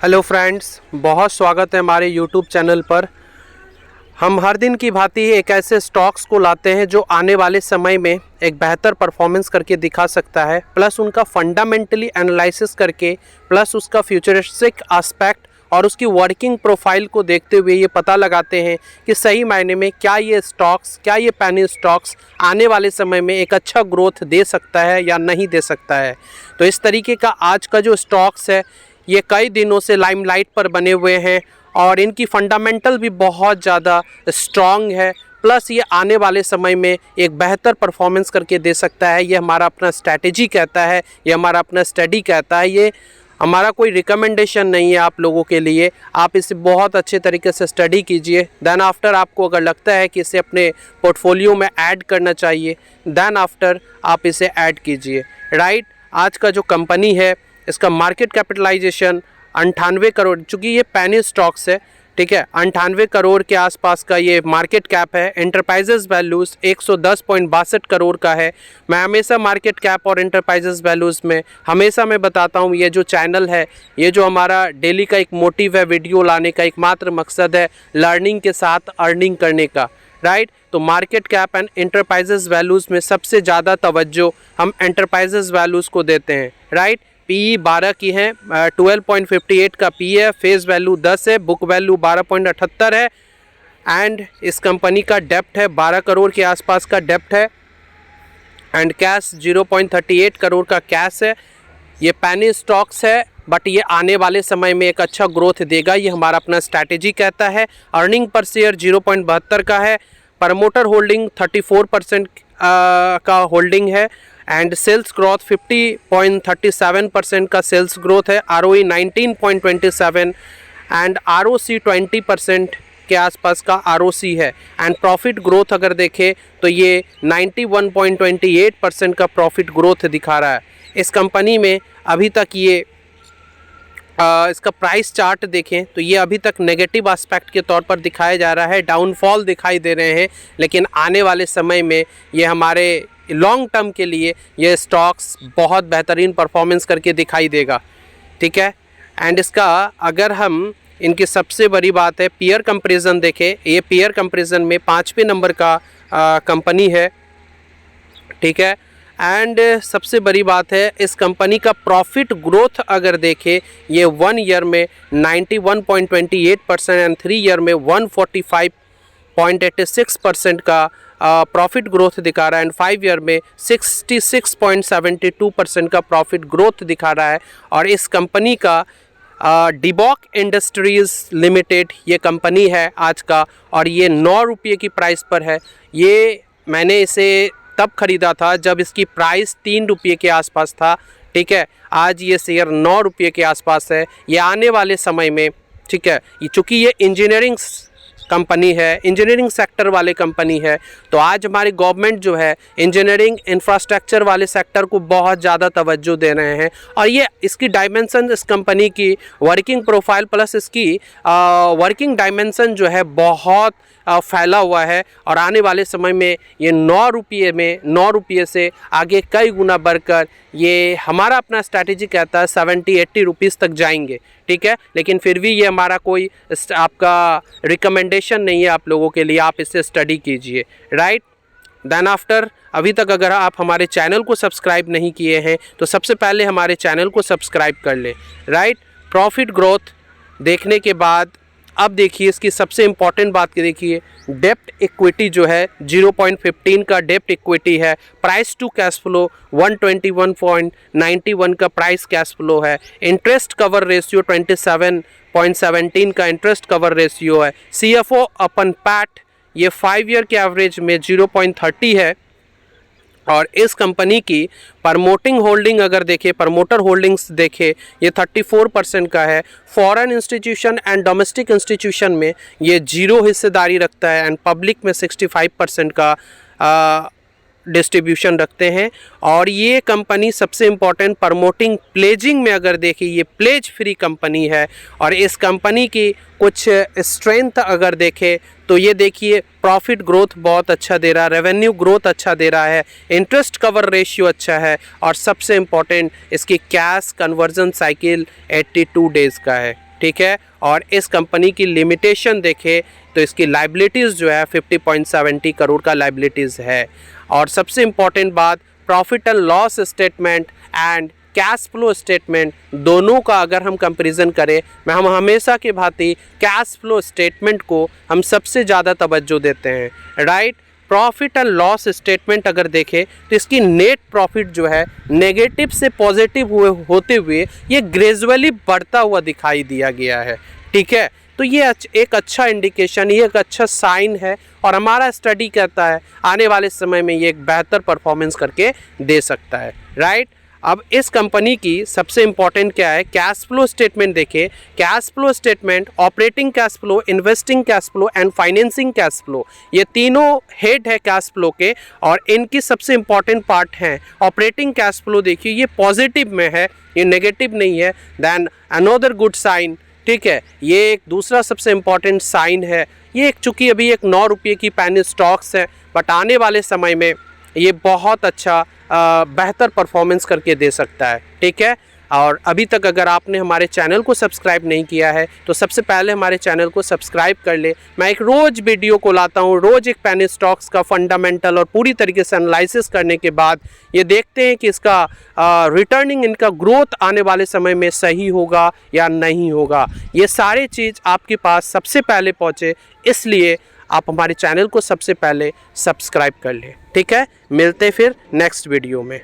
Hello friends, बहुत स्वागत है हमारे यूट्यूब चैनल पर। हम हर दिन की भांति एक ऐसे स्टॉक्स को लाते हैं जो आने वाले समय में एक बेहतर परफॉर्मेंस करके दिखा सकता है, प्लस उनका फंडामेंटली एनालिसिस करके, प्लस उसका फ्यूचरिस्टिक एस्पेक्ट और उसकी वर्किंग प्रोफाइल को देखते हुए ये पता लगाते हैं कि सही मायने में क्या ये पेनी स्टॉक्स आने वाले समय में एक अच्छा ग्रोथ दे सकता है या नहीं दे सकता है। तो इस तरीके का आज का जो स्टॉक्स है ये कई दिनों से लाइमलाइट पर बने हुए हैं और इनकी फंडामेंटल भी बहुत ज़्यादा स्ट्रॉन्ग है, प्लस ये आने वाले समय में एक बेहतर परफॉर्मेंस करके दे सकता है। ये हमारा अपना स्ट्रैटेजी कहता है, ये हमारा अपना स्टडी कहता है, ये हमारा कोई रिकमेंडेशन नहीं है आप लोगों के लिए। आप इसे बहुत अच्छे तरीके से स्टडी कीजिए, देन आफ्टर आपको अगर लगता है कि इसे अपने पोर्टफोलियो में ऐड करना चाहिए, देन आफ्टर आप इसे ऐड कीजिए। राइट, आज का जो कंपनी है इसका मार्केट कैपिटलाइजेशन 98 करोड़, चूँकि ये पेनी स्टॉक्स है, ठीक है, 98 करोड़ के आसपास का ये मार्केट कैप है। एंटरप्राइजेज वैल्यूज़ 110.62 करोड़ का है। मैं हमेशा मार्केट कैप और एंटरप्राइजेज वैल्यूज़ में हमेशा मैं बताता हूँ, ये जो चैनल है, ये जो हमारा डेली का एक मोटिव है, वीडियो लाने का एकमात्र मकसद है लर्निंग के साथ अर्निंग करने का। राइट, तो market cap and enterprises values में सबसे ज़्यादा तवज्जो हम एंटरप्राइजेज वैल्यूज़ को देते हैं। राइट, पी 12 की है, 12.58 का पी है, फेस वैल्यू 10 है, बुक वैल्यू 12.78 है एंड इस कंपनी का डेप्ट है 12 करोड़ के आसपास का डेप्ट है एंड कैश 0.38 करोड़ का कैश है। ये पेनी स्टॉक्स है बट ये आने वाले समय में एक अच्छा ग्रोथ देगा, ये हमारा अपना स्ट्रैटेजी कहता है। अर्निंग पर शेयर 0.72 का है, प्रमोटर होल्डिंग 34% का होल्डिंग है एंड सेल्स ग्रोथ 50.37% का सेल्स ग्रोथ है। ROE 19.27 एंड ROC 20% के आसपास का ROC है एंड प्रॉफिट ग्रोथ अगर देखें तो ये 91.28% का प्रॉफिट ग्रोथ दिखा रहा है। इस कंपनी में अभी तक ये इसका प्राइस चार्ट देखें तो ये अभी तक नेगेटिव एस्पेक्ट के तौर पर दिखाया जा रहा है, डाउनफॉल दिखाई दे रहे हैं, लेकिन आने वाले समय में ये हमारे लॉन्ग टर्म के लिए ये स्टॉक्स बहुत बेहतरीन परफॉर्मेंस करके दिखाई देगा। ठीक है, एंड इसका अगर हम इनकी सबसे बड़ी बात है पीयर कंपैरिजन देखें, ये पीयर कंपैरिजन में 5वें नंबर का कंपनी है। ठीक है, एंड सबसे बड़ी बात है इस कंपनी का प्रॉफिट ग्रोथ अगर देखें ये 1 ईयर में 91.28% एंड 3 ईयर में 145.86% का प्रॉफिट ग्रोथ दिखा रहा है एंड 5 ईयर में 66.72% का प्रॉफिट ग्रोथ दिखा रहा है। और इस कंपनी का डिबॉक इंडस्ट्रीज़ लिमिटेड ये कंपनी है आज का, और ये 9 रुपये की प्राइस पर है। ये मैंने इसे तब ख़रीदा था जब इसकी प्राइस 3 रुपये के आसपास था। ठीक है, आज ये शेयर 9 रुपये के आसपास है। ये आने वाले समय में, ठीक है, चूँकि ये इंजीनियरिंग कंपनी है, इंजीनियरिंग सेक्टर वाले कंपनी है, तो आज हमारी गवर्नमेंट जो है इंजीनियरिंग इंफ्रास्ट्रक्चर वाले सेक्टर को बहुत ज़्यादा तवज्जो दे रहे हैं। और ये इसकी डायमेंशन, इस कंपनी की वर्किंग प्रोफाइल प्लस इसकी वर्किंग डायमेंशन जो है बहुत फैला हुआ है और आने वाले समय में ये 9 रुपये से आगे कई गुना बढ़कर ये हमारा अपना स्ट्रैटेजी कहता है 70-80 रुपीज़ तक जाएंगे। ठीक है, लेकिन फिर भी ये हमारा कोई आपका रिकमेंडेशन नहीं है आप लोगों के लिए, आप इसे स्टडी कीजिए। राइट, देन आफ्टर अभी तक अगर आप हमारे चैनल को सब्सक्राइब नहीं किए हैं तो सबसे पहले हमारे चैनल को सब्सक्राइब कर लें। राइट, प्रॉफिट ग्रोथ देखने के बाद अब देखिए इसकी सबसे इम्पॉर्टेंट बात की, देखिए डेप्ट इक्विटी जो है 0.15 का डेप्ट इक्विटी है। प्राइस टू कैश फ्लो 121.91 का प्राइस कैश फ्लो है। इंटरेस्ट कवर रेशियो 27.17 का इंटरेस्ट कवर रेशियो है। CFO अपन पैट ये 5 ईयर के एवरेज में 0.30 है। और इस कंपनी की प्रमोटिंग होल्डिंग अगर देखें, प्रमोटर होल्डिंग्स देखें, ये 34% का है। Foreign institution and domestic institution में ये 0 हिस्सेदारी रखता है एंड पब्लिक में 65% का डिस्ट्रीब्यूशन रखते हैं। और ये कंपनी सबसे इम्पॉर्टेंट प्रमोटिंग प्लेजिंग में अगर देखिए ये प्लेज फ्री कंपनी है। और इस कंपनी की कुछ स्ट्रेंथ अगर देखें तो ये देखिए प्रॉफिट ग्रोथ बहुत अच्छा दे रहा है, रेवेन्यू ग्रोथ अच्छा दे रहा है, इंटरेस्ट कवर रेशियो अच्छा है और सबसे इम्पॉर्टेंट इसकी कैश कन्वर्जन साइकिल 82 डेज़ का है। ठीक है। और इस कंपनी की लिमिटेशन देखें तो इसकी लाइबिलिटीज़ जो है 50.70 करोड़ का लाइबिलिटीज़ है। और सबसे इम्पॉर्टेंट बात, profit and loss statement and cash flow statement दोनों का अगर हम कंपैरिजन करें, हम हमेशा की भांति कैश फ्लो स्टेटमेंट को हम सबसे ज़्यादा तवज्जो देते हैं, right. Profit and loss statement अगर देखें तो इसकी नेट प्रॉफिट जो है नेगेटिव से पॉजिटिव होते हुए ये ग्रेजुअली बढ़ता हुआ दिखाई दिया गया है, ठीक है। तो ये एक अच्छा इंडिकेशन, ये एक अच्छा साइन है और हमारा स्टडी कहता है आने वाले समय में ये एक बेहतर परफॉर्मेंस करके दे सकता है, राइट। अब इस कंपनी की सबसे इम्पॉर्टेंट क्या है, कैश फ्लो स्टेटमेंट देखें। Cash flow statement, operating cash flow, investing cash flow and financing cash flow, ये तीनों हेड है कैश फ्लो के और इनकी सबसे इम्पॉर्टेंट पार्ट है ऑपरेटिंग कैश फ्लो। देखिए ये पॉजिटिव में है, ये नेगेटिव नहीं है, देन अनदर गुड साइन, ठीक है। ये एक दूसरा सबसे इम्पॉर्टेंट साइन है। ये चूँकि अभी एक 9 रुपये की पेनी स्टॉक्स है, बट आने वाले समय में ये बहुत अच्छा बेहतर परफॉर्मेंस करके दे सकता है, ठीक है। और अभी तक अगर आपने हमारे चैनल को सब्सक्राइब नहीं किया है तो सबसे पहले हमारे चैनल को सब्सक्राइब कर ले। मैं एक रोज़ वीडियो को लाता हूँ, रोज़ एक पेनी स्टॉक्स का फंडामेंटल और पूरी तरीके से एनालिसिस करने के बाद ये देखते हैं कि इसका रिटर्निंग, इनका ग्रोथ आने वाले समय में सही होगा या नहीं होगा। ये सारे चीज़ आपके पास सबसे पहले पहुँचे, इसलिए आप हमारे चैनल को सबसे पहले सब्सक्राइब कर लें, ठीक है। मिलते फिर नेक्स्ट वीडियो में।